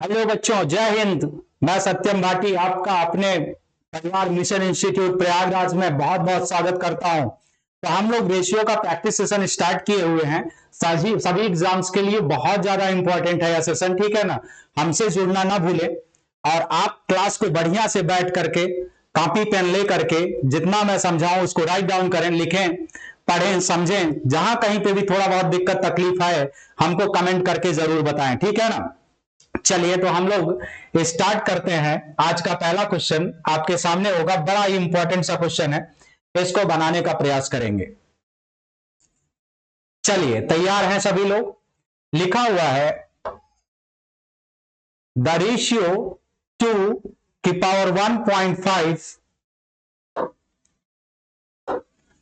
Hello बच्चों, जय हिंद। मैं सत्यम भाटी आपका अपने परिवार मिशन इंस्टीट्यूट प्रयागराज में बहुत बहुत स्वागत करता हूं। तो हम लोग रेशियो का प्रैक्टिस सेशन स्टार्ट किए हुए हैं। सभी एग्जाम्स के लिए बहुत ज्यादा इंपॉर्टेंट है यह सेशन, ठीक है ना। हमसे जुड़ना ना भूलें और आप क्लास को बढ़िया से बैठ करके कॉपी पेन ले करके जितना मैं समझाऊं उसको राइट डाउन करें, लिखें, पढ़ें, समझें। जहां कहीं पे भी थोड़ा बहुत दिक्कत तकलीफ आए हमको कमेंट करके जरूर बताएं, ठीक है ना। चलिए तो हम लोग स्टार्ट करते हैं। आज का पहला क्वेश्चन आपके सामने होगा, बड़ा ही इंपॉर्टेंट सा क्वेश्चन है, इसको बनाने का प्रयास करेंगे। चलिए, तैयार हैं सभी लोग। लिखा हुआ है द रेशियो 2 की पावर 1.5,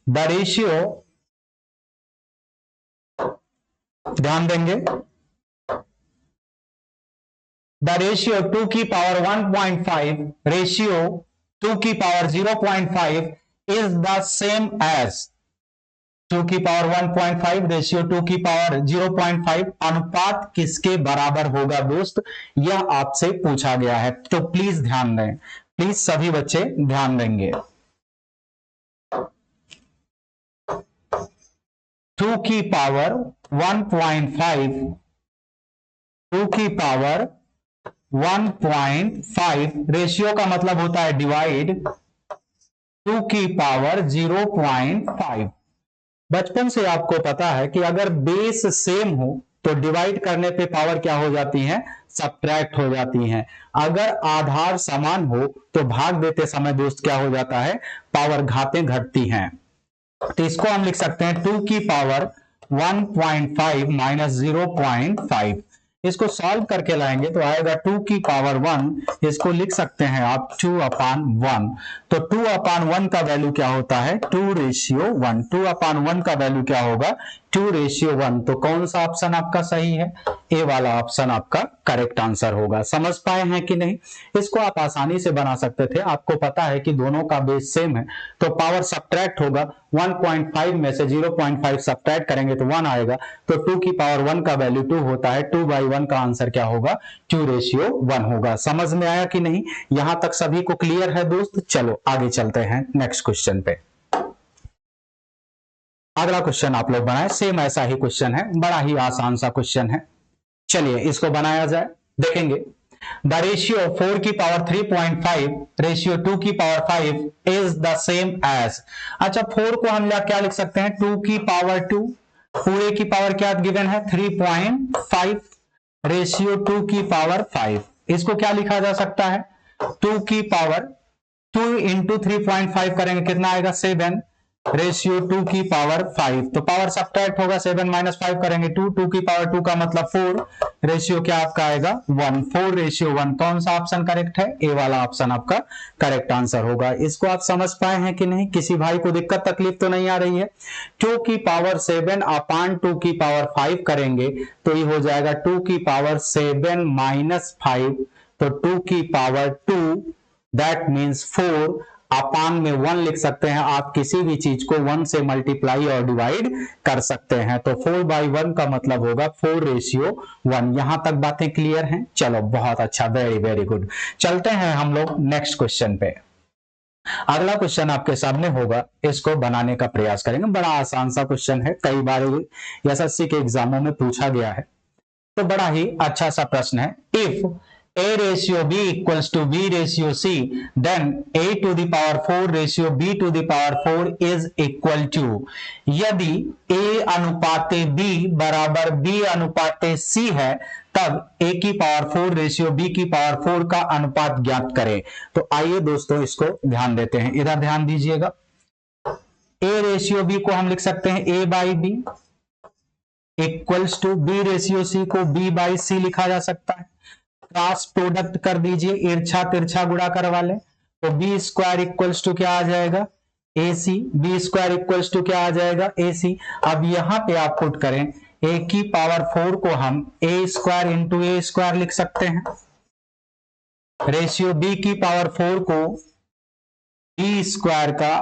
द रेशियो, ध्यान देंगे, द रेशियो 2 की पावर 1.5 रेशियो 2 की power 0.5 is the same as 2 की पावर 1.5 रेशियो 2 की पावर 0.5 अनुपात किसके बराबर होगा दोस्त, यह आपसे पूछा गया है। तो प्लीज ध्यान दें, प्लीज सभी बच्चे ध्यान देंगे। 2 की पावर 1.5, 2 की पावर 1.5 रेशियो का मतलब होता है डिवाइड 2 की पावर 0.5। बचपन से आपको पता है कि अगर बेस सेम हो तो डिवाइड करने पे पावर क्या हो जाती है, सब्ट्रैक्ट हो जाती है। अगर आधार समान हो तो भाग देते समय दोस्त क्या हो जाता है, पावर घातें घटती हैं। तो इसको हम लिख सकते हैं 2 की पावर 1.5 माइनस 0.5। इसको सॉल्व करके लाएंगे तो आएगा 2 की पावर 1, इसको लिख सकते हैं आप 2/1। तो 2/1 का वैल्यू क्या होता है, 2:1। 2/1 का वैल्यू क्या होगा, 2:1। तो कौन सा ऑप्शन आपका सही है, ए वाला ऑप्शन आपका करेक्ट आंसर होगा। समझ पाए हैं कि नहीं। इसको आप आसानी से बना सकते थे, आपको पता है कि दोनों का बेस सेम है तो पावर सब्ट्रैक्ट होगा। 1.5 में से 0.5 सब्ट्रैक्ट करेंगे तो 1 आएगा। तो 2 की पावर 1 का वैल्यू 2 होता है। 2/1 का आंसर क्या होगा, 2:1 होगा। समझ में आया कि नहीं, यहां तक सभी को क्लियर है दोस्त। चलो आगे चलते हैं नेक्स्ट क्वेश्चन पे। अगला क्वेश्चन आप लोग बनाए, सेम ऐसा ही क्वेश्चन है, बड़ा ही आसान सा क्वेश्चन है। चलिए इसको बनाया जाए, देखेंगे। द रेशियो 4 की पावर 3.5 रेशियो 2 की power 5 is the same as. अच्छा, 4 को हम क्या लिख सकते हैं, 2 की पावर 2, पूरे की पावर क्या गिवन है 3.5 रेशियो 2 की पावर 5। इसको क्या लिखा जा सकता है, 2 की पावर 2 इंटू 3.5 करेंगे कितना आएगा, 7 रेशियो 2 की पावर 5। तो पावर सब्ट्रैक्ट होगा, 7 माइनस 5 करेंगे 2, 2 की पावर 2 का मतलब 4 रेशियो क्या आपका आएगा 1, 4:1। कौन सा ऑप्शन करेक्ट है, ए वाला ऑप्शन आपका करेक्ट आंसर होगा। इसको आप समझ पाए हैं कि नहीं, किसी भाई को दिक्कत तकलीफ तो नहीं आ रही है। 2 की पावर 7 अपान 2 की पावर 5 करेंगे तो ये हो जाएगा 2 की पावर 7 माइनस 5। तो 2 की पावर 2 दैट मीन्स 4 अपान में 1 लिख सकते हैं। आप किसी भी चीज को 1 से मल्टीप्लाई और डिवाइड कर सकते हैं। तो 4/1 का मतलब होगा 4:1। यहां तक बातें क्लियर हैं। चलो बहुत अच्छा, वेरी वेरी गुड। चलते हैं हम लोग नेक्स्ट क्वेश्चन पे। अगला क्वेश्चन आपके सामने होगा, इसको बनाने का प्रयास करेंगे। बड़ा आसान सा क्वेश्चन है, कई बार एसएससी के एग्जामों में पूछा गया है, तो बड़ा ही अच्छा सा प्रश्न है। If a ratio b equals to b ratio c, then a to the power 4 ratio b to the power 4 is equal to। यदि a अनुपाते b बराबर b अनुपाते c है तब a की पावर 4 रेशियो b की पावर 4 का अनुपात ज्ञात करें। तो आइए दोस्तों इसको ध्यान देते हैं, इधर ध्यान दीजिएगा। a रेशियो b को हम लिख सकते हैं a by B equals to B ratio C को b बाई सी लिखा जा सकता है। क्रॉस प्रोडक्ट कर दीजिए, इर्छा तिरछा गुणा करवा लें तो बी स्क्वायर इक्वल्स टू क्या आ जाएगा, A C. B square equals to क्या आ जाएगा, ए सी। अब यहां पे आप पुट करें ए की पावर 4 को हम A square into A square लिख सकते हैं। रेशियो बी की पावर 4 को बी स्क्वायर का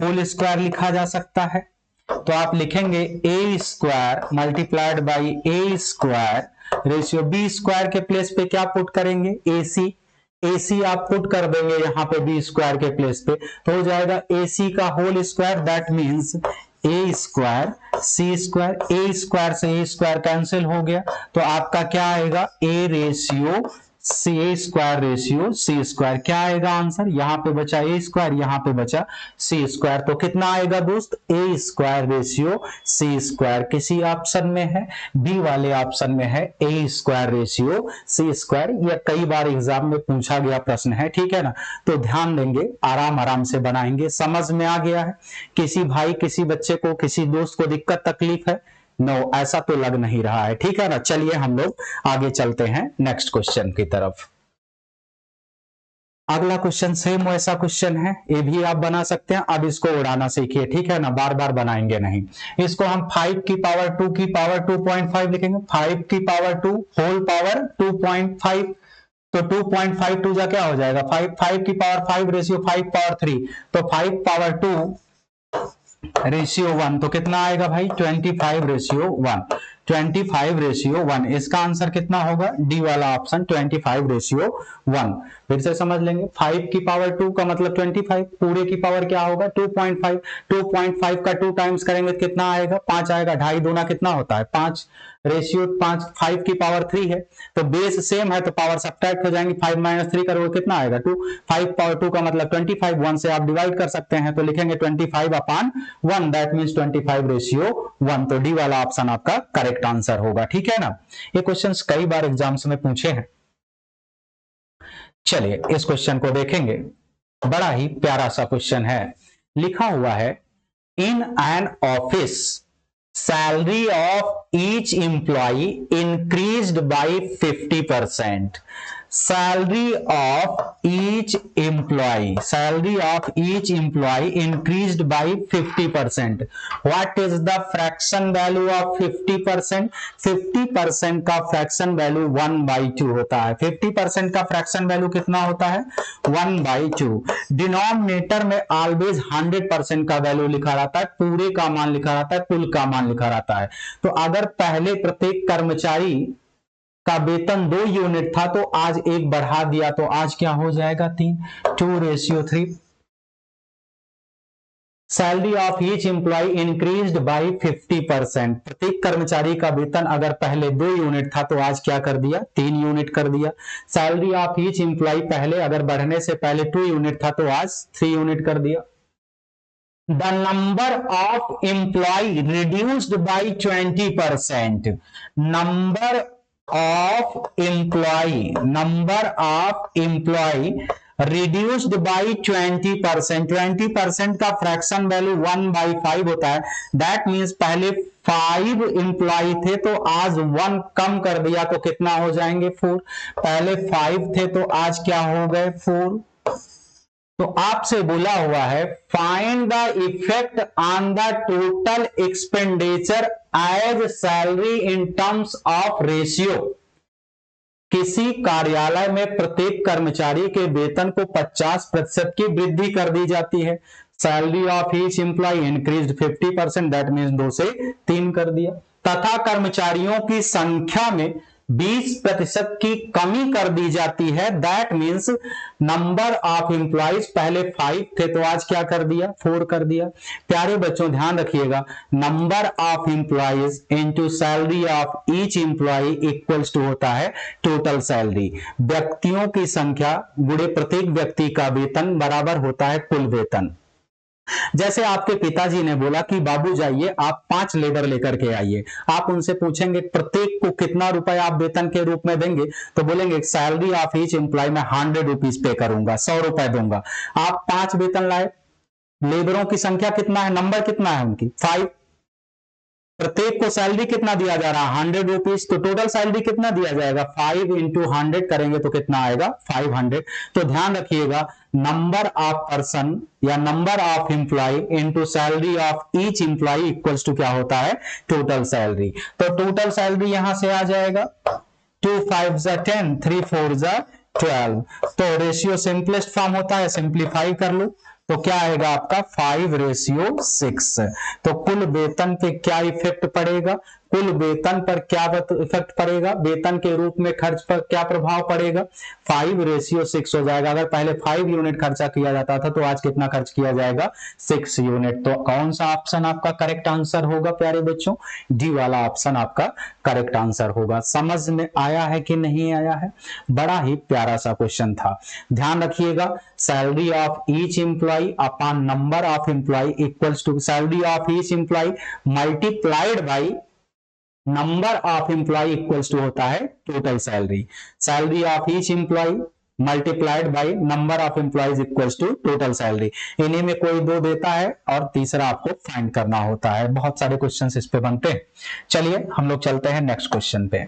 होल स्क्वायर लिखा जा सकता है। तो आप लिखेंगे A square multiplied by A square ratio B square के प्लेस पे क्या पुट करेंगे, ए सी आप पुट कर देंगे यहां पे बी स्क्वायर के प्लेस पे, तो हो जाएगा ए सी का whole square, that means A square C square, A square से ए स्क्वायर कैंसिल हो गया, तो आपका क्या आएगा A ratio C, A square ratio C square, क्या आएगा आंसर, यहां पे बचा ए स्क्वायर, यहां पे बचा सी स्क्वायर, तो कितना आएगा दोस्त, ए स्क्वायर रेशियो सी स्क्वायर किसी ऑप्शन में है, बी वाले ऑप्शन में है ए स्क्वायर रेशियो सी स्क्वायर। यह कई बार एग्जाम में पूछा गया प्रश्न है, ठीक है ना, तो ध्यान देंगे, आराम आराम से बनाएंगे। समझ में आ गया है, किसी भाई किसी बच्चे को किसी दोस्त को दिक्कत तकलीफ है, नो ऐसा तो लग नहीं रहा है, ठीक है ना। चलिए हम लोग आगे चलते हैं नेक्स्ट क्वेश्चन की तरफ। अगला क्वेश्चन सेम वैसा क्वेश्चन है, ये भी आप बना सकते हैं, अब इसको उड़ाना सीखिए, ठीक है ना, बार बार बनाएंगे नहीं। इसको हम 5 की पावर 2 की पावर 2.5 लिखेंगे, 5 की पावर 2 होल पावर 2.5, तो 2.5 जा क्या हो जाएगा 5 की पावर 5 रेशियो 5 पावर 3, तो 5 पावर 2 रेशियो 1, तो कितना आएगा भाई 25 रेशियो 1, 25 रेशियो 1, इसका आंसर कितना होगा, डी वाला ऑप्शन 25 रेशियो 1। फिर से समझ लेंगे, 5 की पावर 2 का मतलब 25, पूरे की पावर क्या होगा 2.5, 2.5 का 2 टाइम्स करेंगे तो कितना आएगा 5 आएगा, ढाई दूना कितना होता है 5 रेशियो 5, 5 की पावर 3 है, तो बेस सेम है तो पावर सब्ट्रैक्ट हो जाएंगे, 5 माइनस 3 करोगे कितना आएगा 2, 5 पावर 2 का मतलब 25, 1 से आप डिवाइड कर सकते हैं, तो लिखेंगे 25 अपॉन 1, दैट मींस 25 रेशियो 1, तो डी वाला ऑप्शन आपका करेक्ट आंसर होगा, ठीक है ना। ये क्वेश्चंस कई बार एग्जाम्स में पूछे हैं। चलिए इस क्वेश्चन को देखेंगे, बड़ा ही प्यारा सा क्वेश्चन है, लिखा हुआ है in an office salary of each employee increased by 50%, salary of each employee increased by 50%, what is the fraction value of 50%, 50% का फ्रैक्शन वैल्यू 1/2 होता है, 50% का फ्रैक्शन वैल्यू कितना होता है 1/2, डिनोमिनेटर में ऑलवेज 100% का वैल्यू लिखा रहता है, पूरे का मान लिखा रहता है, कुल का मान लिखा रहता है, तो अगर पहले प्रत्येक कर्मचारी का वेतन 2 यूनिट था तो आज 1 बढ़ा दिया, तो आज क्या हो जाएगा 3, 2:3, salary of each employ increased by 50%, प्रत्येक कर्मचारी का वेतन अगर पहले 2 यूनिट था तो आज क्या कर दिया 3 यूनिट कर दिया, सैलरी ऑफ ईच एम्प्लॉय पहले अगर बढ़ने से पहले 2 यूनिट था तो आज 3 यूनिट कर दिया। The number of employee reduced by 20%, number of employee reduced by 20%, 20% का फ्रैक्शन वैल्यू 1/5 होता है, दैट मीन्स पहले 5 एम्प्लॉय थे तो आज 1 कम कर दिया तो कितना हो जाएंगे 4, पहले 5 थे तो आज क्या हो गए 4, तो आपसे बोला हुआ है find the effect on the total expenditure as salary in terms of ratio, किसी कार्यालय में प्रत्येक कर्मचारी के वेतन को 50% की वृद्धि कर दी जाती है, salary of each employ increased 50%, that means 2 से 3 कर दिया, तथा कर्मचारियों की संख्या में 20% की कमी कर दी जाती है, that means number of employees पहले 5 थे तो आज क्या कर दिया 4 कर दिया। प्यारे बच्चों ध्यान रखिएगा, number of employees into salary of each employee equals to होता है टोटल सैलरी, व्यक्तियों की संख्या गुणे प्रत्येक व्यक्ति का वेतन बराबर होता है कुल वेतन। जैसे आपके पिताजी ने बोला कि बाबू जाइए आप 5 लेबर लेकर के आइए, आप उनसे पूछेंगे प्रत्येक को कितना रुपए आप वेतन के रूप में देंगे, तो बोलेंगे सैलरी ऑफ ईच एम्प्लॉय में 100 रुपीज पे करूंगा, 100 रुपए दूंगा। आप 5 वेतन लाए, लेबरों की संख्या कितना है, नंबर कितना है उनकी 5, प्रत्येक को सैलरी कितना दिया जा रहा है 100 रुपीज, तो टोटल सैलरी कितना दिया जाएगा 5 इंटू 100 करेंगे तो कितना आएगा 500। तो ध्यान रखिएगा नंबर ऑफ पर्सन या number of employee into salary of each employee equals to क्या होता है टोटल सैलरी। तो टोटल सैलरी यहां से आ जाएगा 2 5 10, 3 4 12, तो रेशियो सिंपलेस्ट फॉर्म होता है, सिंप्लीफाई कर लो, तो क्या आएगा आपका 5:6। तो कुल वेतन पे क्या इफेक्ट पड़ेगा, कुल वेतन पर क्या इफेक्ट पड़ेगा, वेतन के रूप में खर्च पर क्या प्रभाव पड़ेगा, 5:6 हो जाएगा। अगर पहले 5 यूनिट खर्चा किया जाता था तो आज कितना खर्च किया जाएगा, 6 यूनिट। तो कौन सा ऑप्शन आपका करेक्ट आंसर होगा प्यारे बच्चों, डी वाला ऑप्शन आपका करेक्ट आंसर होगा। समझ में आया है कि नहीं आया है, बड़ा ही प्यारा सा क्वेश्चन था। ध्यान रखिएगा, salary of each employee upon number of employee equals to salary of each employee multiplied by number of employee equals to होता है total salary. Salary of each employee multiplied by number of employees equals to total salary. इन्हीं में कोई दो देता है और तीसरा आपको फाइंड करना होता है। बहुत सारे क्वेश्चंस इस पे बनते हैं। चलिए हम लोग चलते हैं नेक्स्ट क्वेश्चन पे।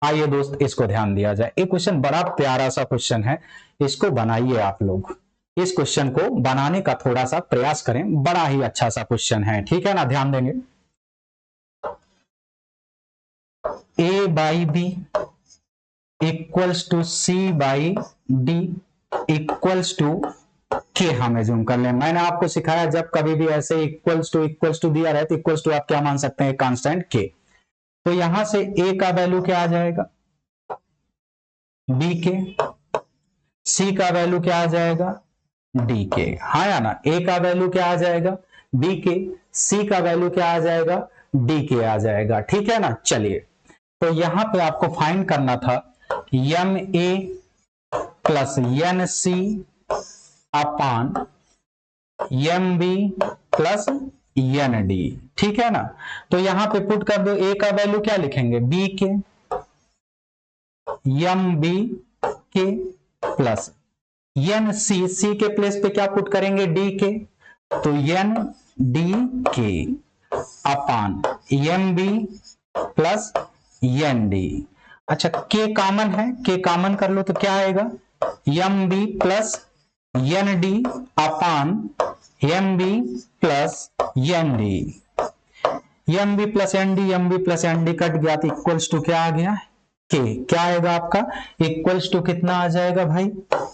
आइए दोस्त, इसको ध्यान दिया जाए। ये क्वेश्चन बड़ा प्यारा सा क्वेश्चन है, इसको बनाइए आप लोग। इस क्वेश्चन को बनाने का थोड़ा सा प्रयास करें, बड़ा ही अच्छा सा क्वेश्चन है, ठीक है ना, ध्यान देंगे। A by B equals to C by D equals to K, हमें जूम कर लें। मैंने आपको सिखाया जब कभी भी ऐसे इक्वल्स टू दिया रहे तो इक्वल्स टू आप क्या मान सकते हैं, कांस्टेंट के। तो यहां से A का वैल्यू क्या आ जाएगा, B के, C का वैल्यू क्या आ जाएगा, D के, हाँ या ना। A का वैल्यू क्या आ जाएगा, B के, C का वैल्यू क्या आ जाएगा, D के आ जाएगा, ठीक है ना। चलिए, तो यहां पे आपको फाइंड करना था M A plus N C upon M B plus N D, ठीक है ना। तो यहां पे पुट कर दो, ए का वैल्यू क्या लिखेंगे, बी के, एम बी के प्लस एन सी, सी के प्लेस पे क्या पुट करेंगे, डी के, तो एन डी के upon M B plus N D. अच्छा, के कॉमन है, के कॉमन कर लो तो क्या आएगा, M B plus N D upon M B plus N D. M B plus N D, M B plus N D cut गया तो इक्वल्स टू क्या आ गया, के। क्या आएगा आपका, इक्वल्स टू कितना आ जाएगा भाई,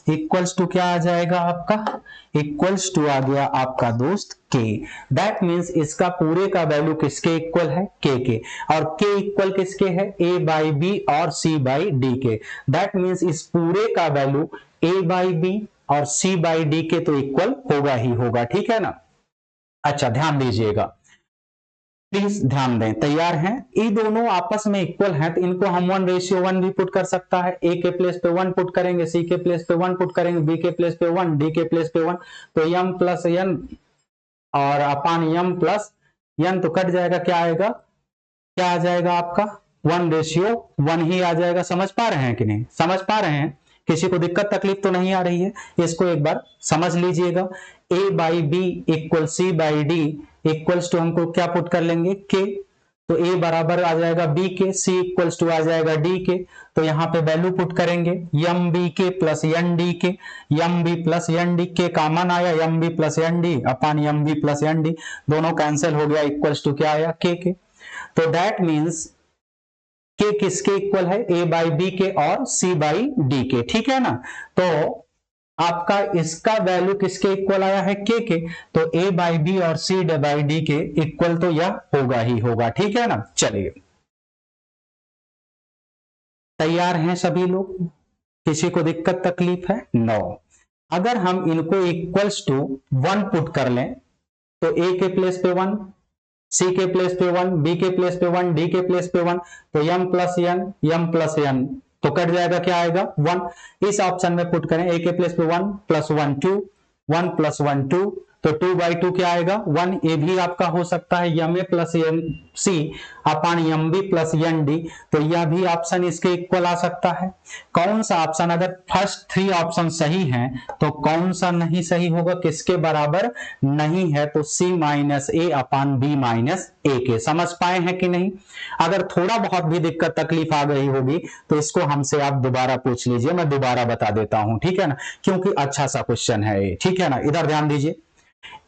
इक्वल्स टू क्या आ जाएगा आपका, इक्वल्स टू आ गया आपका दोस्त के। दैट मींस इसका पूरे का वैल्यू किसके इक्वल है, के। और के इक्वल किसके है, ए बाई बी और सी बाई डी के। दैट मींस इस पूरे का वैल्यू ए बाई बी और सी बाई डी के तो इक्वल होगा ही होगा, ठीक है ना। अच्छा, ध्यान दीजिएगा, प्लीज ध्यान दें, तैयार हैं। ये दोनों आपस में इक्वल हैं तो इनको हम 1:1 भी पुट कर सकता है। ए के प्लेस पे 1 पुट करेंगे, सी के प्लेस पे 1 पुट करेंगे, बी के प्लेस पे 1, डी के प्लेस पे 1, तो एम प्लस एन और अपान एम प्लस एन तो कट जाएगा, क्या आएगा, क्या आ जाएगा आपका 1:1 ही आ जाएगा। समझ पा रहे हैं कि नहीं, समझ पा रहे हैं, किसी को दिक्कत तकलीफ तो नहीं आ रही है, इसको एक बार समझ लीजिएगा। A by B equal C by D equals to हमको क्या पुट कर लेंगे, के, तो ए बराबर आ जाएगा बी के, सी इक्वल्स टू आ जाएगा डी के, तो यहां पे वैल्यू पुट करेंगे एम बी के प्लस एन डी के, M B plus N D के कॉमन आया, M B plus N D upon M B plus N D, दोनों कैंसिल हो गया, इक्वल्स टू क्या आया, के। तो दैट मीन्स के किसके इक्वल है, ए बाई बी के और सी बाई डी के, ठीक है ना। तो आपका इसका वैल्यू किसके इक्वल आया है, के। तो ए बाई बी और सी बाई डी के इक्वल तो यह होगा ही होगा, ठीक है ना। चलिए, तैयार हैं सभी लोग, किसी को दिक्कत तकलीफ है, नो। अगर हम इनको इक्वल्स टू 1 पुट कर लें तो ए के प्लेस पे 1, सी के प्लेस पे 1, बी के प्लेस पे 1, डी के प्लेस पे 1, तो एम प्लस एन तो कट जाएगा, क्या आएगा 1। इस ऑप्शन में पुट करें, ए के प्लेस पे 1 प्लस 1 2, 1 प्लस 1 2, तो 2/2 क्या आएगा 1। ये भी आपका हो सकता है M A plus N C upon M B plus N D, तो यह भी ऑप्शन इसके इक्वल आ सकता है। कौन सा ऑप्शन, अगर फर्स्ट 3 ऑप्शन सही हैं तो कौन सा नहीं सही होगा, किसके बराबर नहीं है, तो सी माइनस ए अपान बी माइनस ए के। समझ पाए हैं कि नहीं। अगर थोड़ा बहुत भी दिक्कत तकलीफ आ गई होगी तो इसको हमसे आप दोबारा पूछ लीजिए, मैं दोबारा बता देता हूं, ठीक है ना, क्योंकि अच्छा सा क्वेश्चन है ये, ठीक है ना। इधर ध्यान दीजिए,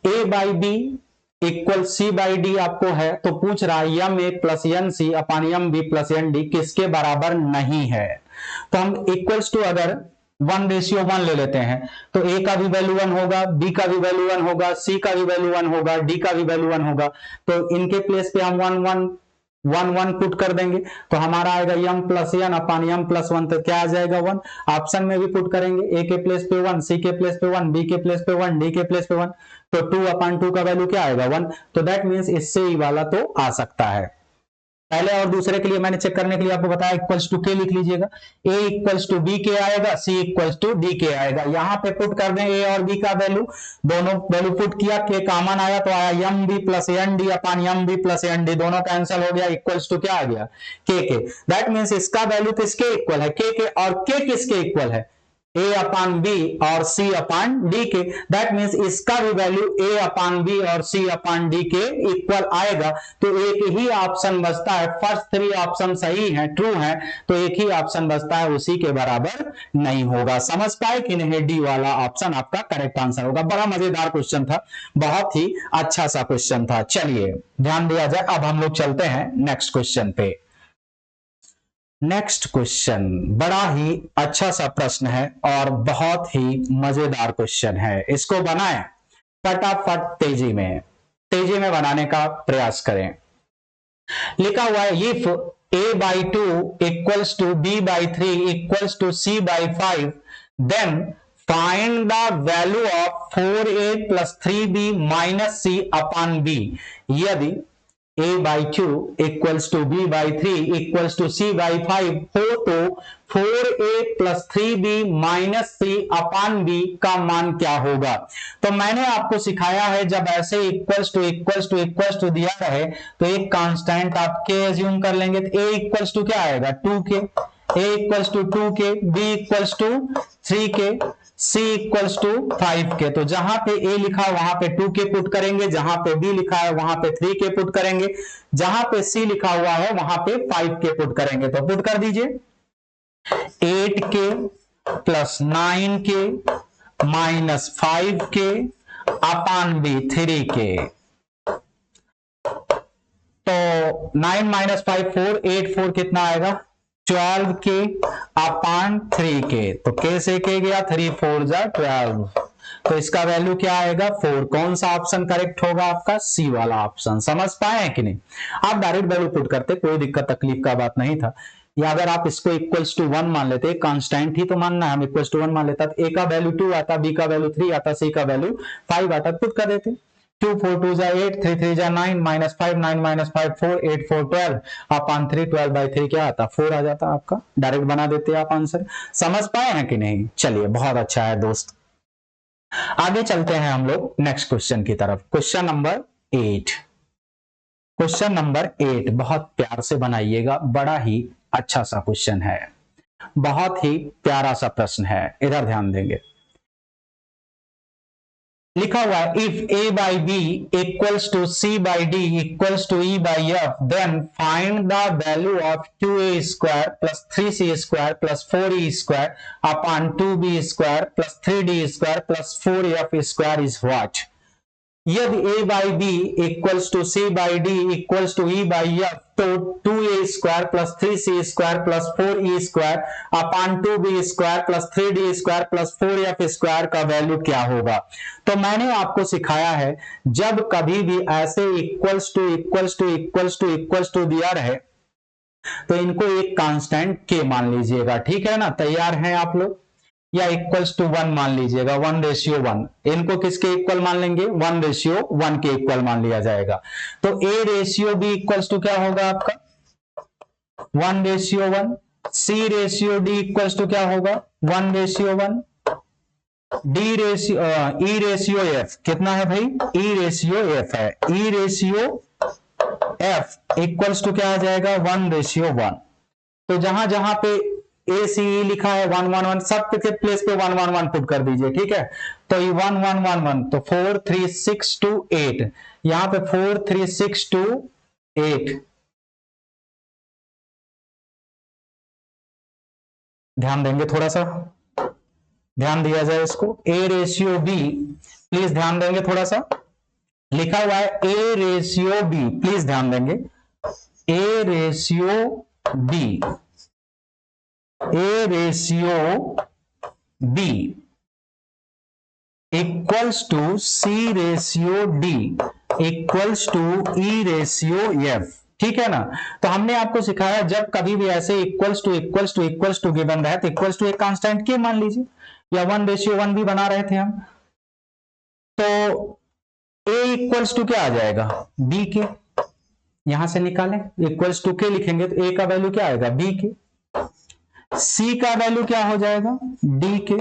A by B equal C by D आपको है, तो पूछ रहा है M A plus N C upon M B plus N D किसके बराबर नहीं है। तो हम इक्वल्स टू अगर 1:1 ले लेते हैं, तो ए का भी वैल्यू 1 होगा, बी का भी वैल्यू 1 होगा, सी का भी वैल्यू 1 होगा, डी का भी वैल्यू 1 होगा। तो इनके प्लेस पे हम 1 पुट कर देंगे, तो हमारा आएगा m प्लस n अपान m प्लस 1, तो क्या आ जाएगा 1। ऑप्शन में भी पुट करेंगे, ए के प्लेस पे 1, सी के प्लेस पे 1, बी के प्लेस पे 1, डी के प्लेस पे 1, तो 2/2 का वैल्यू क्या आएगा 1। तो दैट मीन्स इससे ई वाला तो आ सकता है। पहले और दूसरे के लिए मैंने चेक करने के लिए आपको बताया इक्वल्स टू के लिख लीजिएगा, ए इक्वल्स टू बी के आएगा, सी इक्वल्स टू डी के आएगा। यहां पे पुट कर दें ए और बी का वैल्यू, दोनों वैल्यू पुट किया, के कॉमन आया तो आया M B plus N D upon M B plus N D, दोनों कैंसिल हो गया, इक्वल्स टू क्या आ गया के। दैट मीन्स इसका वैल्यू किसके इक्वल है के, और के किसके इक्वल है ए अपान बी और सी अपान डी के। दैट मीन्स इसका भी वैल्यू ए अपान बी और सी अपान डी के इक्वल आएगा। तो एक ही ऑप्शन बचता है, फर्स्ट 3 ऑप्शन सही है, ट्रू है, तो एक ही ऑप्शन बचता है, उसी के बराबर नहीं होगा। समझ पाए कि नहीं, डी वाला ऑप्शन आपका करेक्ट आंसर होगा। बड़ा मजेदार क्वेश्चन था, बहुत ही अच्छा सा क्वेश्चन था। चलिए ध्यान दिया जाए, अब हम लोग चलते हैं नेक्स्ट क्वेश्चन पे। नेक्स्ट क्वेश्चन बड़ा ही अच्छा सा प्रश्न है और बहुत ही मजेदार क्वेश्चन है। इसको बनाएं फटाफट, तेजी में बनाने का प्रयास करें। लिखा हुआ है if a/2 equals to b/3 equals to c/5 then find the value of 4a plus 3b minus c upon b। यदि a/2 equals to b/3 equals to c/5 हो तो 4a plus 3b minus c upon b का मान क्या होगा। तो मैंने आपको सिखाया है जब ऐसे इक्वल्स टू दिया रहे तो एक कांस्टेंट आप k एज्यूम कर लेंगे, तो a इक्वल्स टू क्या आएगा 2k, a equals to 2k, b equals to 3k, c equals to 5k। तो जहां पे a लिखा है वहां पे 2k पुट करेंगे, जहां पे b लिखा है वहां पे 3k पुट करेंगे, जहां पे c लिखा हुआ है वहां पे 5k पुट करेंगे। तो पुट कर दीजिए 8k plus 9k minus 5k अपान b 3k। तो 9 माइनस 5 4, 8 4 कितना आएगा 12k अपान 3k। तो k से k गया, 3 4 जा 12, तो इसका वैल्यू क्या आएगा 4। कौन सा ऑप्शन करेक्ट होगा आपका, सी वाला ऑप्शन। समझ पाए कि नहीं, आप डायरेक्ट वैल्यू पुट करते, कोई दिक्कत तकलीफ का बात नहीं था। या अगर आप इसको इक्वल्स टू 1 मान लेते, कांस्टेंट ही तो मानना है, हम इक्वल्स टू 1 मान लेता, तो a का वैल्यू 2 आता, b का वैल्यू 3 आता, c का वैल्यू 5 आता, पुट कर देते। 2 4 2 जा 8, 3 3 जा 9, माइनस 5 9 माइनस 5 4, 8 4 12 अपान 3, 12/3 क्या आता 4 आ जाता आपका। डायरेक्ट बना देते आप आंसर। समझ पाए हैं कि नहीं, चलिए बहुत अच्छा है दोस्त। आगे चलते हैं हम लोग नेक्स्ट क्वेश्चन की तरफ। क्वेश्चन नंबर 8, क्वेश्चन नंबर 8 बहुत प्यार से बनाइएगा, बड़ा ही अच्छा सा क्वेश्चन है, बहुत ही प्यारा सा प्रश्न है, इधर ध्यान देंगे। लिखा हुआ है if a/b equals to c/d equals to e/f then find the value of 2a square plus 3c square plus 4e square upon 2b square plus 3d square plus 4f square is what. यदि a/b equals to c/d equals to e/f तो 2a square plus 3c square plus 4e square upon 2b square plus 3d square plus 4f square का value क्या होगा। तो मैंने आपको सिखाया है जब कभी भी ऐसे इक्वल्स टू दिया रहे तो इनको एक कांस्टेंट k मान लीजिएगा, ठीक है ना, तैयार हैं आप लोग। या इक्वल्स टू 1 मान लीजिएगा, 1:1, इनको किसके इक्वल मान लेंगे 1:1 के इक्वल मान लिया जाएगा। तो a/b इक्वल्स टू क्या होगा आपका 1:1, c/d इक्वल्स टू क्या होगा 1:1, e/f कितना है भाई e/f है, e/f इक्वल्स टू क्या आ जाएगा 1:1। तो जहां जहां पे ACE लिखा है 1 1 1, सब के प्लेस पे 1 1 1 पुट कर दीजिए, ठीक है। तो ये 1 1 1 1, तो 4 3 6 2 8, यहां पे 4 3 6 2 8। ध्यान देंगे, थोड़ा सा ध्यान दिया जाए इसको। a/b प्लीज ध्यान देंगे थोड़ा सा, लिखा हुआ है a/b, प्लीज ध्यान देंगे a/b B equals to C ratio D equals to E ratio F. ठीक है ना। तो हमने आपको सिखाया जब कभी भी ऐसे equals to equals to equals to given रहे तो इक्वल्स टू एक कांस्टेंट के मान लीजिए, या 1:1 भी बना रहे थे हम, तो ए इक्वल्स टू क्या आ जाएगा, बी के। यहां से निकालें, इक्वल्स टू के लिखेंगे तो ए का वैल्यू क्या आएगा, बी के। सी का वैल्यू क्या हो जाएगा, डी के।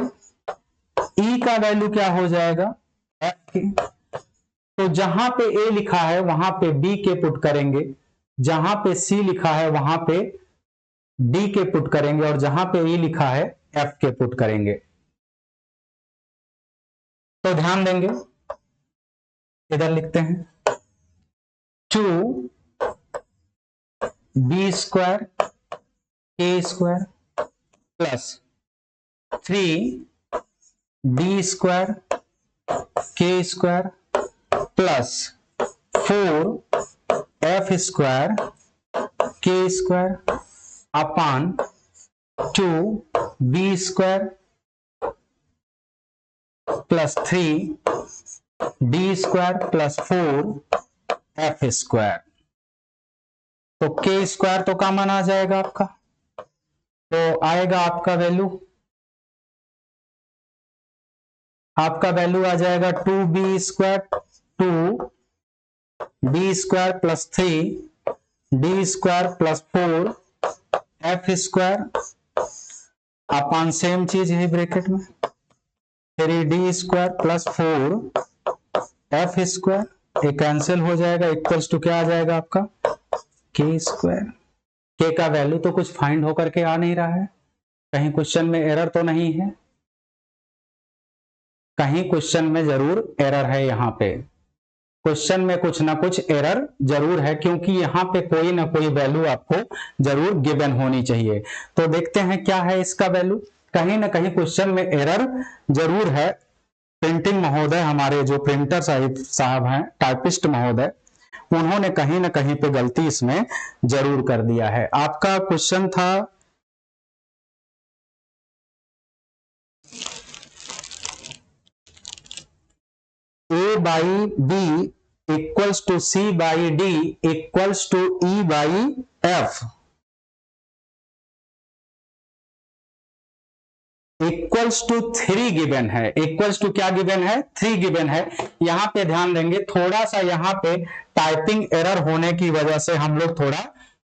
ई का वैल्यू क्या हो जाएगा, एफ के। तो जहां पे ए लिखा है वहां पे बी के पुट करेंगे, जहां पे सी लिखा है वहां पे डी के पुट करेंगे, और जहां पे ई लिखा है एफ के पुट करेंगे। तो ध्यान देंगे, इधर लिखते हैं 2b² a² plus 3d² k² plus 4f² k² अपान 2b² plus 3d² plus 4f²। तो k² तो कॉमन आ जाएगा आपका, तो आएगा आपका वैल्यू आ जाएगा 2b² 2b² plus 3d² plus 4f² अपान सेम चीज है ब्रैकेट में 3d² प्लस 4f²। ये कैंसिल हो जाएगा, इक्वल्स टू क्या आ जाएगा आपका, k²। के का वैल्यू तो कुछ फाइंड होकर के आ नहीं रहा है, कहीं क्वेश्चन में एरर तो नहीं है, कहीं क्वेश्चन में जरूर एरर है। यहाँ पे क्वेश्चन में कुछ ना कुछ एरर जरूर है, क्योंकि यहाँ पे कोई ना कोई वैल्यू आपको जरूर गिवन होनी चाहिए। तो देखते हैं क्या है इसका वैल्यू। कहीं ना कहीं क्वेश्चन में एरर जरूर है। प्रिंटिंग महोदय, हमारे जो प्रिंटर साहब हैं, टाइपिस्ट महोदय, उन्होंने कहीं ना कहीं पे गलती इसमें जरूर कर दिया है। आपका क्वेश्चन था a by B equals to C by D equals to E by F equals to 3 given है। इक्वल्स टू क्या गिवन है, 3 गिवन है। यहां पे ध्यान देंगे, थोड़ा सा यहां पे टाइपिंग एरर होने की वजह से हम लोग थोड़ा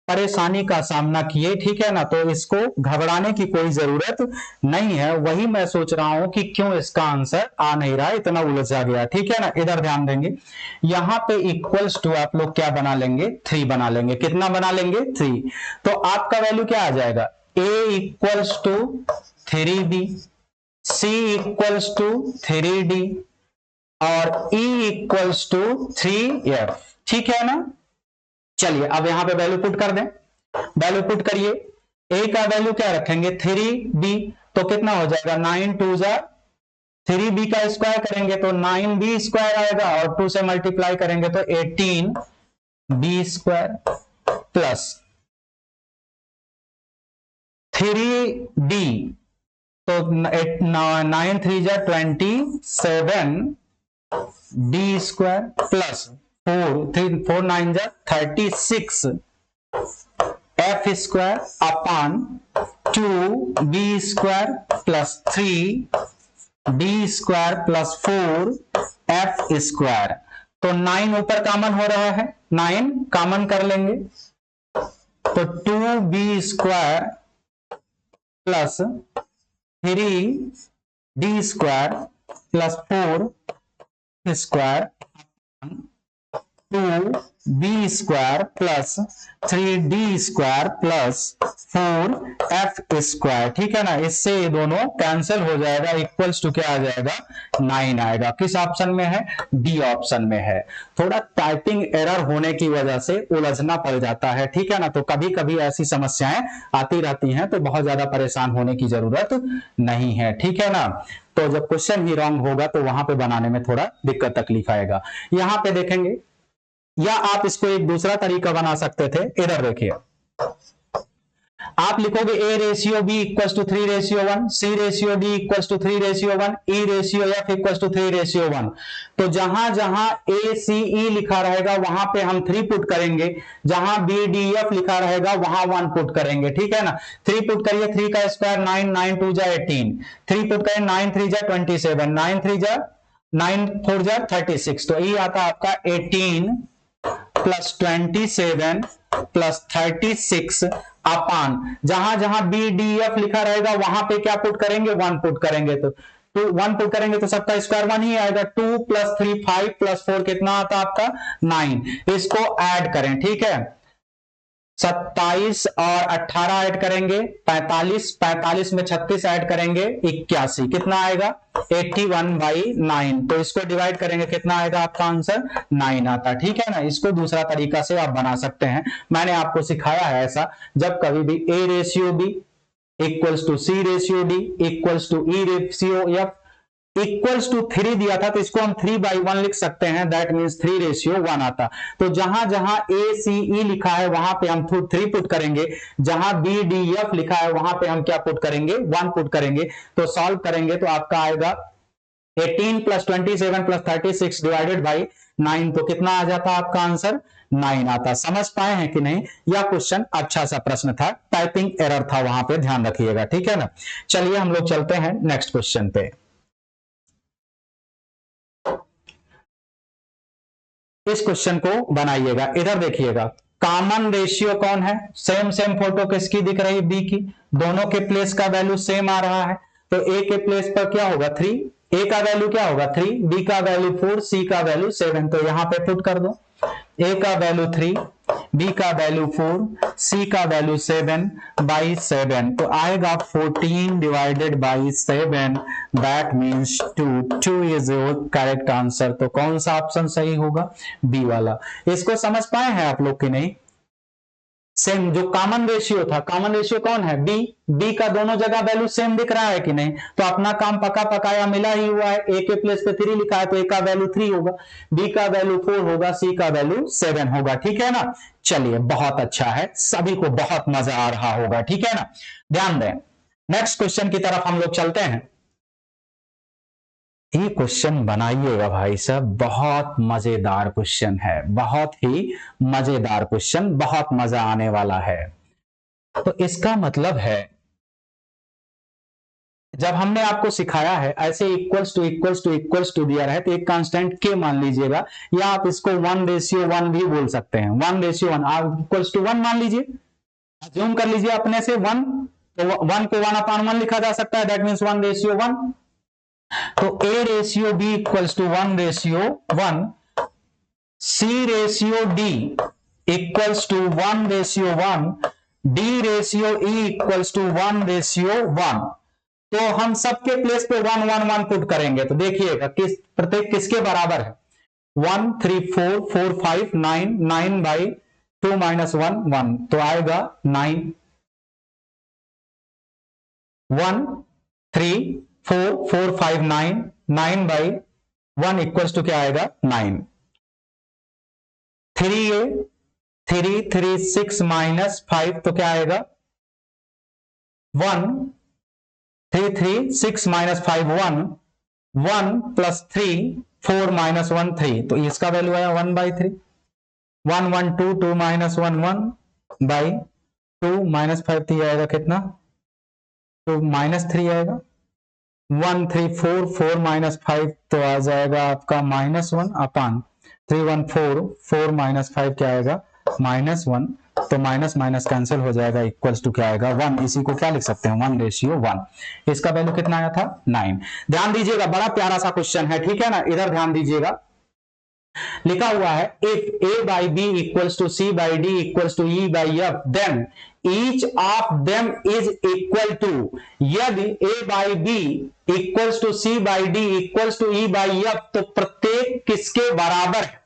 परेशानी का सामना किए। ठीक है ना, तो इसको घबराने की कोई जरूरत नहीं है। वही मैं सोच रहा हूं कि क्यों इसका आंसर आ नहीं रहा, इतना उलझा गया। ठीक है ना, इधर ध्यान देंगे, यहां पे इक्वल्स टू आप लोग क्या बना लेंगे, 3 बना लेंगे। कितना बना लेंगे, 3। तो आपका वैल्यू क्या आ जाएगा, a equals to 3b, c equals to 3d और e इक्वल्स टू 3f। ठीक है ना। चलिए अब यहां पे वैल्यू पुट कर दें, वैल्यू पुट करिए। a का वैल्यू क्या रखेंगे, 3b, तो कितना हो जाएगा, 9 2 जा 3b का स्क्वायर करेंगे तो 9b² आएगा, और 2 से मल्टीप्लाई करेंगे तो 18b² प्लस 3d, तो 9 3 जा 27d² प्लस 4 9 जा 36 f² अपान 2b² plus 3d² plus 4f²। तो 9 ऊपर कॉमन हो रहा है, 9 कॉमन कर लेंगे, तो 2b² plus 3d² plus 4f², 2b² plus 3d² plus 4f²। ठीक है ना, इससे ये दोनों कैंसिल हो जाएगा, इक्वल्स टू क्या आ जाएगा, 9 आएगा। किस ऑप्शन में है, डी ऑप्शन में है। थोड़ा टाइपिंग एरर होने की वजह से उलझना पड़ जाता है। ठीक है ना, तो कभी कभी ऐसी समस्याएं आती रहती हैं, तो बहुत ज्यादा परेशान होने की जरूरत नहीं है। ठीक है ना, तो जब क्वेश्चन ही रॉन्ग होगा तो वहां पे बनाने में थोड़ा दिक्कत तकलीफ आएगा। यहां पे देखेंगे, या आप इसको एक दूसरा तरीका बना सकते थे। इधर देखिए, आप लिखोगे A ratio B equals to 3:1, C ratio D equals to 3:1, E ratio F equals to 3:1। तो जहां जहां ए सी ई लिखा रहेगा वहां पे हम 3 पुट करेंगे, जहां बी डी एफ लिखा रहेगा वहां 1 पुट करेंगे, ठीक है ना। 3 पुट करिए, 3 का स्क्वायर 9, 9 2 जा 18, 3 पुट करें 9 3 जा 27, 9 3 जा 9 4 जा 36। तो ये आता आपका 18 प्लस 27 प्लस 36 अपान, जहां जहां बी डी एफ लिखा रहेगा वहां पे क्या पुट करेंगे, 1 पुट करेंगे। तो 1 पुट करेंगे तो सबका स्क्वायर 1 ही आएगा। 2 प्लस 3 5 प्लस 4 कितना आता आपका 9। इसको ऐड करें, ठीक है। 27 और 18 ऐड करेंगे 45, 45 में 36 ऐड करेंगे 81, कितना आएगा 81/9। तो इसको डिवाइड करेंगे, कितना आएगा आपका आंसर 9 आता, ठीक है ना। इसको दूसरा तरीका से आप बना सकते हैं, मैंने आपको सिखाया है ऐसा। जब कभी भी A ratio B equals to C ratio D equals to E ratio F equals to 3 दिया था, तो इसको हम 3/1 लिख सकते हैं, दैट मींस 3:1 आता। तो जहां जहां ए सी ई लिखा है वहां पे हम 3 पुट करेंगे, जहां बी डी एफ लिखा है वहां पे हम क्या पुट करेंगे, 1 पुट करेंगे। तो सॉल्व करेंगे तो आपका आएगा 18 प्लस 27 प्लस 36 डिवाइडेड बाई 9, तो कितना आ जाता आपका आंसर 9 आता। समझ पाए हैं कि नहीं? यह क्वेश्चन अच्छा सा प्रश्न था, टाइपिंग एरर था वहां पे, ध्यान रखिएगा, ठीक है ना। चलिए हम लोग चलते हैं नेक्स्ट क्वेश्चन पे। इस क्वेश्चन को बनाइएगा, इधर देखिएगा। कॉमन रेशियो कौन है, सेम सेम फोटो किसकी दिख रही है, बी की। दोनों के प्लेस का वैल्यू सेम आ रहा है, तो ए के प्लेस पर क्या होगा 3, ए का वैल्यू क्या होगा 3, बी का वैल्यू 4, सी का वैल्यू 7। तो यहां पे पुट कर दो, ए का वैल्यू 3, बी का वैल्यू 4, सी का वैल्यू 7/7। तो आएगा 14 divided by 7, that means 2 is your correct answer. तो कौन सा ऑप्शन सही होगा, बी वाला। इसको समझ पाए हैं आप लोग कि नहीं? सेम जो कॉमन रेशियो था, कॉमन रेशियो कौन है, बी। बी का दोनों जगह वैल्यू सेम दिख रहा है कि नहीं, तो अपना काम पका पकाया मिला ही हुआ है। ए के प्लेस पे 3 लिखा है तो ए का वैल्यू 3 होगा, बी का वैल्यू 4 होगा, सी का वैल्यू 7 होगा, ठीक है ना। चलिए बहुत अच्छा है, सभी को बहुत मजा आ रहा होगा, ठीक है ना। ध्यान दें, नेक्स्ट क्वेश्चन की तरफ हम लोग चलते हैं। ये क्वेश्चन बनाइएगा भाई साहब, बहुत मजेदार क्वेश्चन है, बहुत ही मजेदार क्वेश्चन, बहुत मजा आने वाला है। तो इसका मतलब है, जब हमने आपको सिखाया है ऐसे equals to equals to equals to दिया है, तो एक कांस्टेंट के मान लीजिएगा, या आप इसको 1:1 भी बोल सकते हैं। 1:1 आप इक्वल्स टू 1 मान लीजिए, अज्यूम कर लीजिए अपने से 1, तो 1 को 1/1 लिखा जा सकता है, दैट मीन्स 1:1। तो A ratio B equals to 1:1, C ratio D equals to 1:1, D ratio E equals to 1:1। तो हम सबके प्लेस पे 1 1 1 पुट करेंगे, तो देखिएगा किस प्रत्येक किसके बराबर है, 1 3 4 4 5 9, 9/2 - 1 1, तो आएगा 9। 1 3 4 4 5 9, 9/1 इक्वल्स टू क्या आएगा 9। 3a 3 3 6 - 5, तो क्या आएगा 1, 3 3 6 - 5 1, 1 + 3 4 - 1 3, तो इसका वैल्यू आया 1/3। 1 1 2 2 - 1 1/2 -5 3 आएगा कितना, तो -3 आएगा। 1 3 4 4 - 5, तो आ जाएगा आपका -1/3 1 4 4 - 5 क्या आएगा -1, तो माइनस माइनस कैंसिल हो जाएगा, इक्वल्स टू क्या आएगा 1। इसी को क्या लिख सकते हैं 1:1। इसका वैल्यू कितना आया था 9। ध्यान दीजिएगा, बड़ा प्यारा सा क्वेश्चन है, ठीक है ना। इधर ध्यान दीजिएगा, लिखा हुआ है if a/b equals to c/d equals to e/f then each of them is equal to. यदि a/b equals to c/d equals to e/f, तो प्रत्येक किसके बराबर है।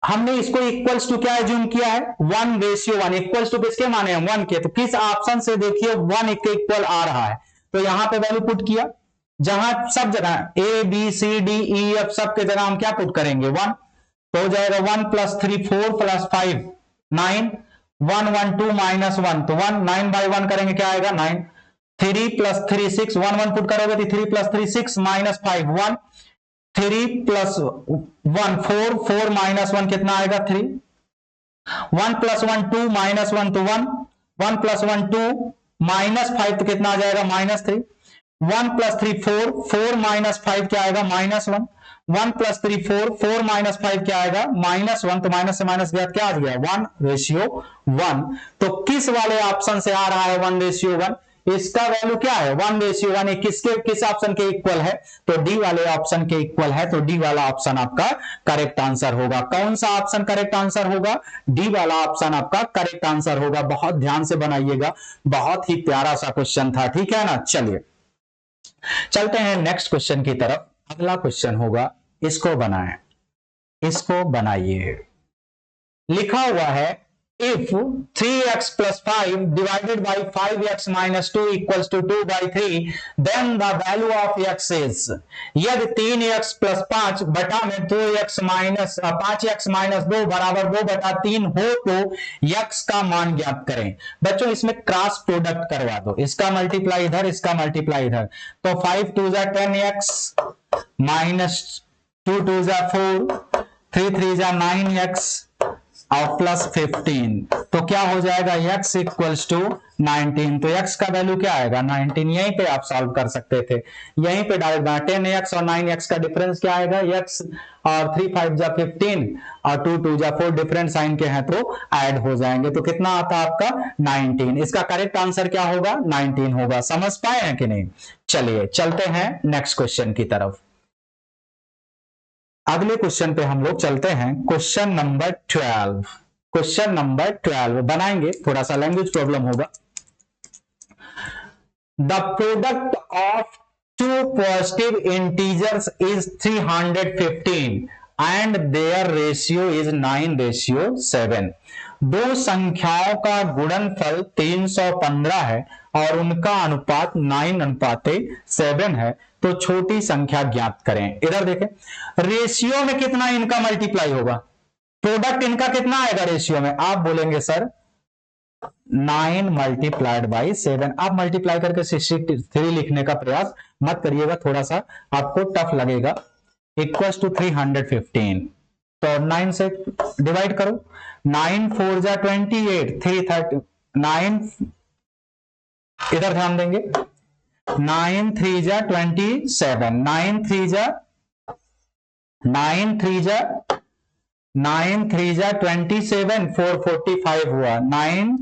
हमने इसको इक्वल्स टू क्या एज्यूम किया है 1:1। इक्वल्स टू किसके माने हैं 1 के, तो किस ऑप्शन से देखिए 1 के इक्वल आ रहा है, तो यहां पे वैल्यू पुट किया। जहां सब जगह A B C D E F सब के जगह हम क्या पुट करेंगे 1, तो हो जाएगा 1 + 3 4 + 5 9, 1 1 2 माइनस 1, तो 1 9 बाई 1 करेंगे क्या आएगा 9, 3 प्लस 3 6, 1 1 पुट करोगे तो 3 प्लस 3 6 माइनस 5 1, 3 प्लस 1 4, 4 माइनस 1 कितना आएगा 3, 1 प्लस 1 2 माइनस 1 तो 1, 1 प्लस 1 2 माइनस 5 तो कितना आ जाएगा माइनस 3, 1 प्लस 3 4, 4 माइनस 5 क्या आएगा माइनस 1, 1 प्लस 3 4, 4 माइनस 5 क्या आएगा माइनस 1, तो माइनस से माइनस गया क्या आ गया 1:1। तो किस वाले ऑप्शन से आ रहा है 1:1, इसका वैल्यू क्या है 1:1, किस ऑप्शन के इक्वल है, तो डी वाले ऑप्शन के इक्वल है, तो डी वाला ऑप्शन आपका करेक्ट आंसर होगा। कौन सा ऑप्शन करेक्ट आंसर होगा, डी वाला ऑप्शन आपका करेक्ट आंसर होगा। बहुत ध्यान से बनाइएगा, बहुत ही प्यारा सा क्वेश्चन था, ठीक है ना। चलिए चलते हैं नेक्स्ट क्वेश्चन की तरफ। अगला क्वेश्चन होगा, इसको बनाएं, इसको बनाइए। लिखा हुआ है if 3x plus 5 divided by 5x minus 2 equals to 2/3 then the value of x is, यदि 3x plus 5 बटा में 2x माइनस 5x माइनस 2 बराबर 2/3 हो तो x का मान ज्ञात करें। बच्चों इसमें क्रॉस प्रोडक्ट करवा दो, इसका मल्टीप्लाई इधर, इसका मल्टीप्लाई इधर, तो 5 2 जा 10x माइनस 2 2 जा 4, 3 3 जा 9x और प्लस 15, तो क्या हो जाएगा x इक्वल्स टू 19, तो x का वैल्यू क्या आएगा 19। यहीं पे आप सॉल्व कर सकते थे, यहीं पे डायरेक्ट 10x और 9x का डिफरेंस क्या आएगा x, और 3 5 जा 15 और 2 2 जा 4 डिफरेंट साइन के हैं तो ऐड हो जाएंगे, तो कितना आता है आपका 19। इसका करेक्ट आंसर क्या होगा 19 होगा। समझ पाए हैं कि नहीं। चलिए चलते हैं नेक्स्ट क्वेश्चन की तरफ। अगले क्वेश्चन पे हम लोग चलते हैं, क्वेश्चन नंबर 12। क्वेश्चन नंबर 12 बनाएंगे, थोड़ा सा लैंग्वेज प्रॉब्लम होगा। The product of two positive integers is 315 and their ratio is 9:7। दो संख्याओं का गुणनफल 315 है और उनका अनुपात 9:7 है, तो छोटी संख्या ज्ञात करें। इधर देखें, रेशियो में कितना इनका मल्टीप्लाई होगा, प्रोडक्ट इनका कितना आएगा रेशियो में, आप बोलेंगे सर 9 मल्टीप्लाइड बाई 7। आप मल्टीप्लाई करके 63 लिखने का प्रयास मत करिएगा, थोड़ा सा आपको टफ लगेगा। इक्वल्स टू 315, तो 9 से डिवाइड करो, 9 4 जा 28, 3 30 9, इधर ध्यान देंगे, 9 3 जा 27, 9 3 जा 27, 4 45 हुआ, 9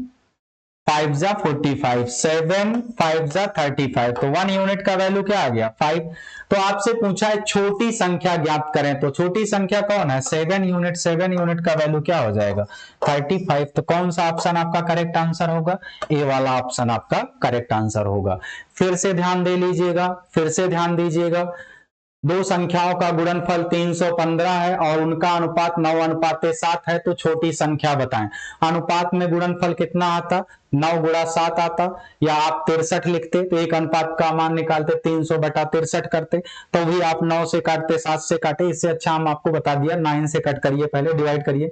5 जा 45, 7 5 जा 35, तो 1 यूनिट का वैल्यू क्या आ गया 5। तो आपसे पूछा है छोटी संख्या ज्ञात करें, तो छोटी संख्या कौन है 7 यूनिट, 7 यूनिट का वैल्यू क्या हो जाएगा 35। तो कौन सा ऑप्शन आपका करेक्ट आंसर होगा, ए वाला ऑप्शन आपका करेक्ट आंसर होगा। फिर से ध्यान दे लीजिएगा, फिर से ध्यान दीजिएगा, दो संख्याओं का गुणनफल 315 है और उनका अनुपात 9:7 है, तो छोटी संख्या बताएं। अनुपात में गुणनफल कितना आता 9 गुणा 7 आता, या आप 63 लिखते तो एक अनुपात का मान निकालते 300/63 करते, तो भी आप 9 से काटते 7 से काटे। इससे अच्छा हम आपको बता दिया 9 से कट करिए, पहले डिवाइड करिए,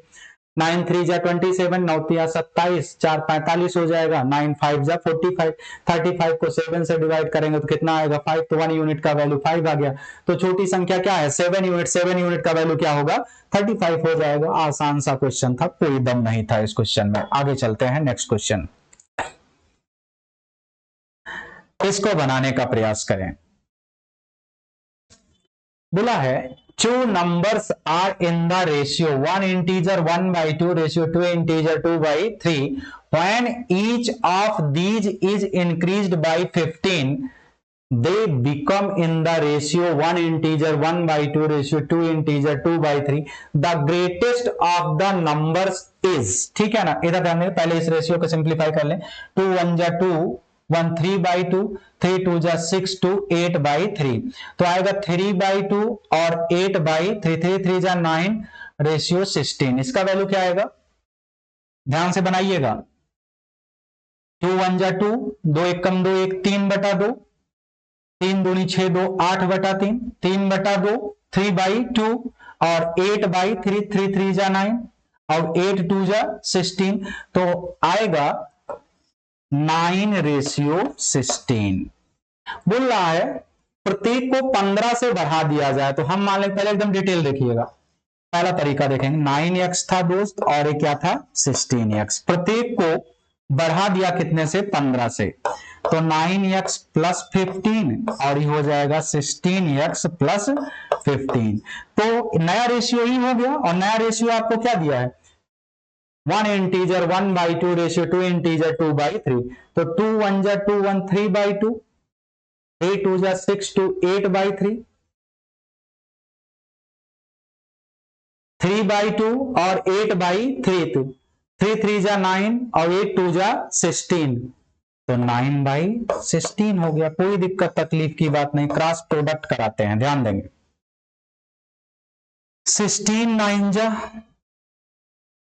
9 3 जा 27, 9 3 27, 4 45 हो जाएगा, 9 5 जा 45, 35 को 7 से डिवाइड करेंगे तो कितना आएगा 5, तो 1 यूनिट का वैल्यू 5 आ गया। तो छोटी संख्या क्या है 7 यूनिट, 7 यूनिट का वैल्यू क्या होगा 35 हो जाएगा। आसान सा क्वेश्चन था, कोई दम नहीं था इस क्वेश्चन में। आगे चलते हैं नेक्स्ट क्वेश्चन, इसको बनाने का प्रयास करें। बोला है two numbers are in the ratio 1 integer 1/2 ratio 2 integer 2/3 when each of these is increased by 15 they become in the ratio 1 integer 1/2 ratio 2 integer 2/3 the greatest of the numbers is। ठीक है ना, इधर ध्यान दें, पहले इस रेशियो को simplify कर लें, 2 1 जा 2, 1 3/2, 3 2 जा 6, 2 8/3, तो आएगा 3/2 और 8/3, 3 3 जा 9 रेशियो 16। इसका वैल्यू क्या आएगा, ध्यान से बनाइएगा, 2 1 जा 2, 2 1 कम 2 1, 3/2, 3 दूनी 6 2, 8/3, 3/2, 3/2 और 8/3, 3 3 जा 9 और 8 2 जा 16, तो आएगा 9:16। बोल रहा है प्रत्येक को 15 से बढ़ा दिया जाए, तो हम मान लें, पहले एकदम डिटेल देखिएगा, पहला तरीका देखेंगे, 9x था दोस्त और ये क्या था 16x, प्रत्येक को बढ़ा दिया कितने से 15 से, तो 9x प्लस 15 और ये हो जाएगा 16x प्लस 15। तो नया रेशियो ही हो गया, और नया रेशियो आपको क्या दिया है, 1 इंटीजर 1/2 रेशियो 2 इंटीजर 2/3, तो 2 1 जा 2 1 3/2, 3 2 जा 6 2 8/3, 3/2 और 8/3, 3 3 जा 9 और 8 2 जा 16, तो 9/16 हो गया। कोई दिक्कत तकलीफ की बात नहीं, क्रॉस प्रोडक्ट कराते हैं, ध्यान देंगे। 16 9 जा,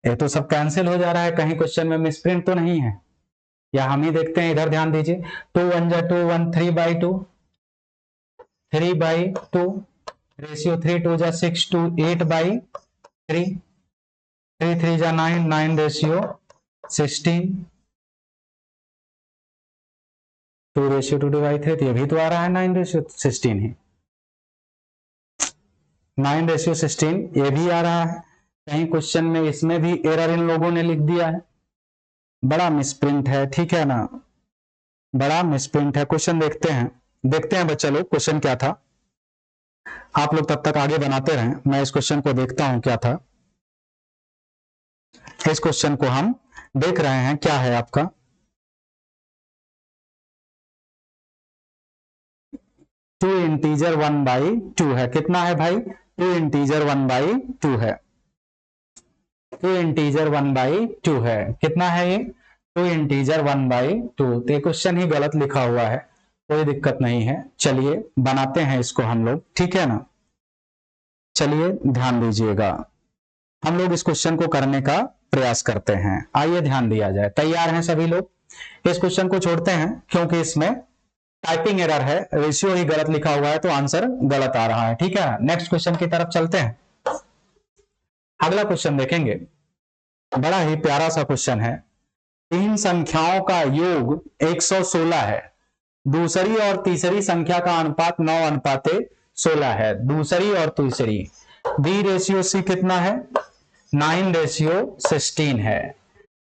ये तो सब कैंसिल हो जा रहा है, कहीं क्वेश्चन में मिसप्रिंट तो नहीं है, या हम ही देखते हैं, इधर ध्यान दीजिए, 2 1 जा 2 1 3/2, 3/2 रेशियो 3 2 जा 6 2 8/3, 3 3 जा 9 9 रेशियो 16, 2 रेशियो 2/3, तो ये भी तो आ रहा है 9:16 ही, 9:16 ये भी आ रहा है। कहीं क्वेश्चन में इसमें भी एरर इन लोगों ने लिख दिया है, बड़ा मिसप्रिंट है, ठीक है ना, बड़ा मिसप्रिंट है। क्वेश्चन देखते हैं बच्चा लोग, क्वेश्चन क्या था, आप लोग तब तक आगे बनाते रहें, मैं इस क्वेश्चन को देखता हूं क्या था। इस क्वेश्चन को हम देख रहे हैं, क्या है आपका, टू इंटीजर 1/2 है, कितना है भाई, 2 इंटीजर 1/2 है, 2 इंटीजर 1/2 है, कितना है ये, 2 इंटीजर 1/2, तो क्वेश्चन ही गलत लिखा हुआ है, कोई दिक्कत नहीं है, चलिए बनाते हैं इसको हम लोग, ठीक है ना। चलिए ध्यान दीजिएगा, हम लोग इस क्वेश्चन को करने का प्रयास करते हैं, आइए ध्यान दिया जाए, तैयार हैं सभी लोग। इस क्वेश्चन को छोड़ते हैं क्योंकि इसमें टाइपिंग एरर है, रेशियो ही गलत लिखा हुआ है, तो आंसर गलत आ रहा है, ठीक है। नेक्स्ट क्वेश्चन की तरफ चलते हैं। अगला क्वेश्चन देखेंगे, बड़ा ही प्यारा सा क्वेश्चन है, तीन संख्याओं का योग 116 है, दूसरी और तीसरी संख्या का अनुपात 9:16 है, दूसरी और तीसरी, बी रेशियो सी कितना है, 9:16 है,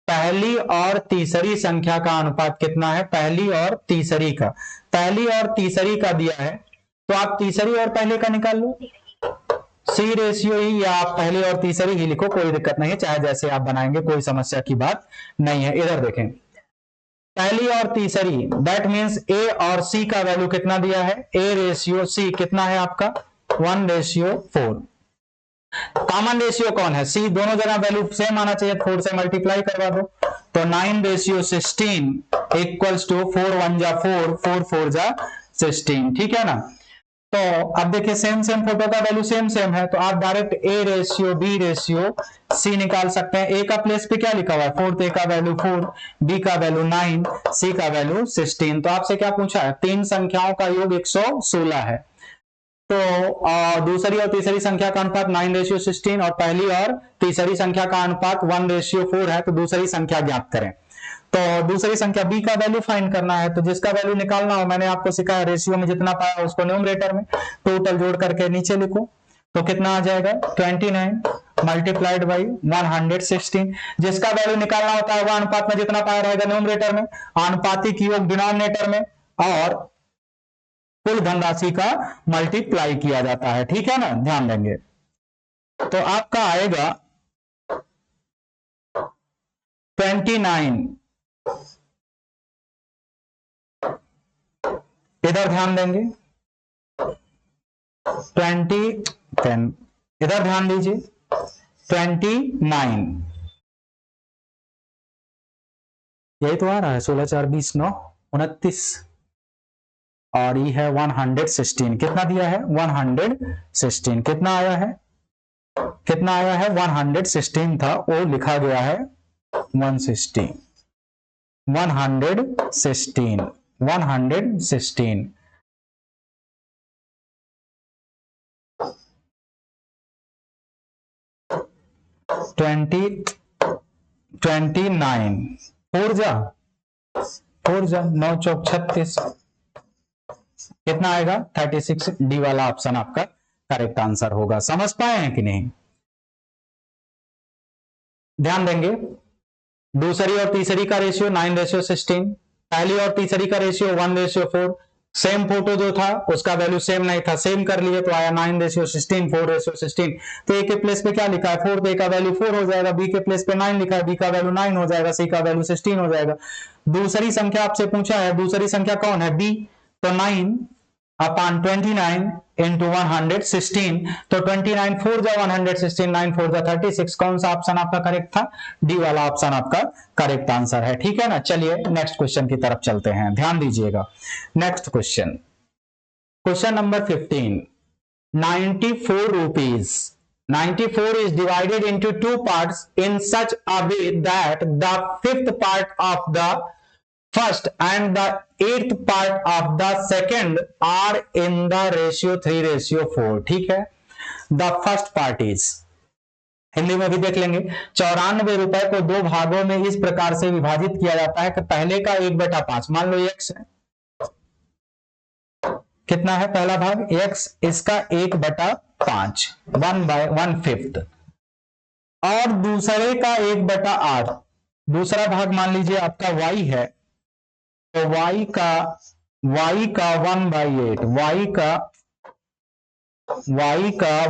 पहली और तीसरी संख्या का अनुपात कितना है, पहली और तीसरी का, पहली और तीसरी का दिया है, तो आप तीसरी और पहले का निकाल लो, सी रेशियो ही, या आप पहले और तीसरी ही लिखो, कोई दिक्कत नहीं है, चाहे जैसे आप बनाएंगे, कोई समस्या की बात नहीं है। इधर देखें, पहली और तीसरी, दैट मीन्स ए और सी का वैल्यू कितना दिया है, ए रेशियो सी कितना है आपका 1:4, कॉमन रेशियो कौन है, सी, दोनों जगह वैल्यू सेम आना चाहिए, 4 से मल्टीप्लाई करवा दो, तो 9:16 इक्वल्स टू 4 1 जा 4 4 4 जा 16, ठीक है ना। तो अब देखिए सेम फोटो का वैल्यू सेम है, तो आप direct A ratio B ratio C निकाल सकते हैं। ए का प्लेस पे क्या लिखा हुआ है 4, तो ए का वैल्यू 4, बी का वैल्यू 9, सी का वैल्यू 16। तो आपसे क्या पूछा है, तीन संख्याओं का योग 116 है, तो दूसरी और तीसरी संख्या का अनुपात 9:16 और पहली और तीसरी संख्या का अनुपात 1:4 है, तो दूसरी संख्या ज्ञात करें। तो दूसरी संख्या b का वैल्यू फाइंड करना है, तो जिसका वैल्यू निकालना हो, मैंने आपको सिखाया, रेशियो में जितना पाया उसको न्यूमरेटर में टोटल जोड़ करके नीचे लिखो, तो कितना आ जाएगा 29 मल्टीप्लाइड बाई 116, जिसका वैल्यू निकालना होता है वह अनुपात में जितना पाया रहेगा न्यूमरेटर में, अनुपातिक योग डिनोमिनेटर में, और कुल धनराशि का मल्टीप्लाई किया जाता है, ठीक है ना, ध्यान देंगे। तो आपका आएगा 29, इधर ध्यान देंगे 10, इधर ध्यान दीजिए 29, यही तो आ रहा है 16 4 20 9 29, और ये है 116, कितना दिया है 116, कितना आया है 116 था, वो लिखा गया है 116, 116 29 29 4 जा 9 चौक 36, कितना आएगा 36। डी वाला ऑप्शन आपका करेक्ट आंसर होगा। समझ पाए हैं कि नहीं? ध्यान देंगे, दूसरी और तीसरी का रेशियो 9:16, पहली और तीसरी का रेशियो 1:4। सेम फोटो जो था उसका वैल्यू सेम नहीं था, सेम कर लिए तो आया 9:16, 4:16। तो ए के प्लेस पे क्या लिखा है 4, तो ए का वैल्यू 4 हो जाएगा, बी के प्लेस पे 9 लिखा है, बी का वैल्यू 9 हो जाएगा, सी का वैल्यू 16 हो जाएगा। दूसरी संख्या आपसे पूछा है, दूसरी संख्या कौन है बी, तो 9/29 इंटू 116, तो 29 4 जा 116, 9 4 जा 36। कौन सा ऑप्शन आपका करेक्ट था? डी वाला ऑप्शन आपका करेक्ट आंसर है। ठीक है ना? चलिए नेक्स्ट क्वेश्चन की तरफ चलते हैं, ध्यान दीजिएगा। Next question, question number 15। 94 rupees, 94 is divided into two parts in such a way that the fifth part of the first and the eighth part of the second are in the ratio 3:4। ठीक है, the first part is, Hindi में भी देख लेंगे। 94 रुपए को दो भागों में इस प्रकार से विभाजित किया जाता है कि पहले का 1/5, मान लो x है, कितना है पहला भाग x, इसका 1/5 1/1/5, और दूसरे का 1/8, दूसरा भाग मान लीजिए आपका y है, तो y का 1/8, y का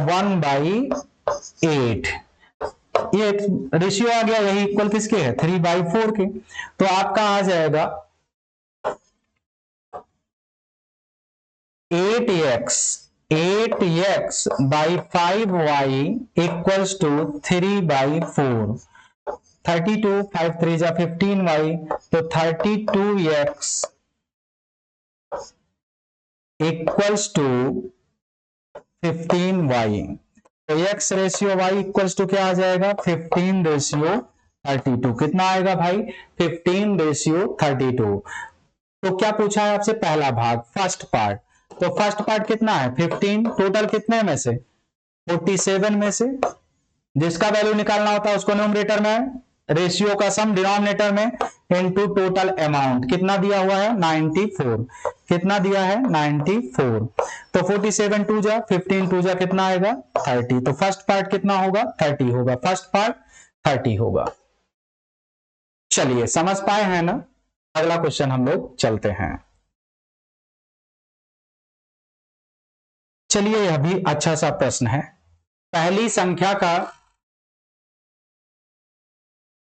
1/8, ये रेशियो आ गया, यही इक्वल किसके है 3/4 के। तो आपका आ जाएगा 8x by 5y equals to 3/4। 32 5 3 जा 15y, तो 32x इक्वल्स टू 15y। तो x ratio y equals to क्या आ जाएगा 15:32। कितना आएगा भाई 15:32। तो क्या पूछा है आपसे? पहला भाग, फर्स्ट पार्ट। तो फर्स्ट पार्ट कितना है 15, टोटल कितने में से 47 में से, जिसका वैल्यू निकालना होता है उसको न्यूमरेटर में, रेशियो का सम डिनोमिनेटर में, इनटू टोटल अमाउंट। कितना दिया हुआ है 94, कितना दिया है 94। तो 47 2 जा 15 2 जा कितना आएगा 30। तो फर्स्ट पार्ट कितना होगा 30 होगा, फर्स्ट पार्ट 30 होगा। चलिए समझ पाए हैं ना? अगला क्वेश्चन हम लोग चलते हैं। चलिए यह भी अच्छा सा प्रश्न है। पहली संख्या का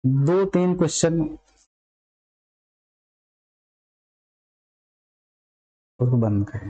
2-3 क्वेश्चन बंद करें।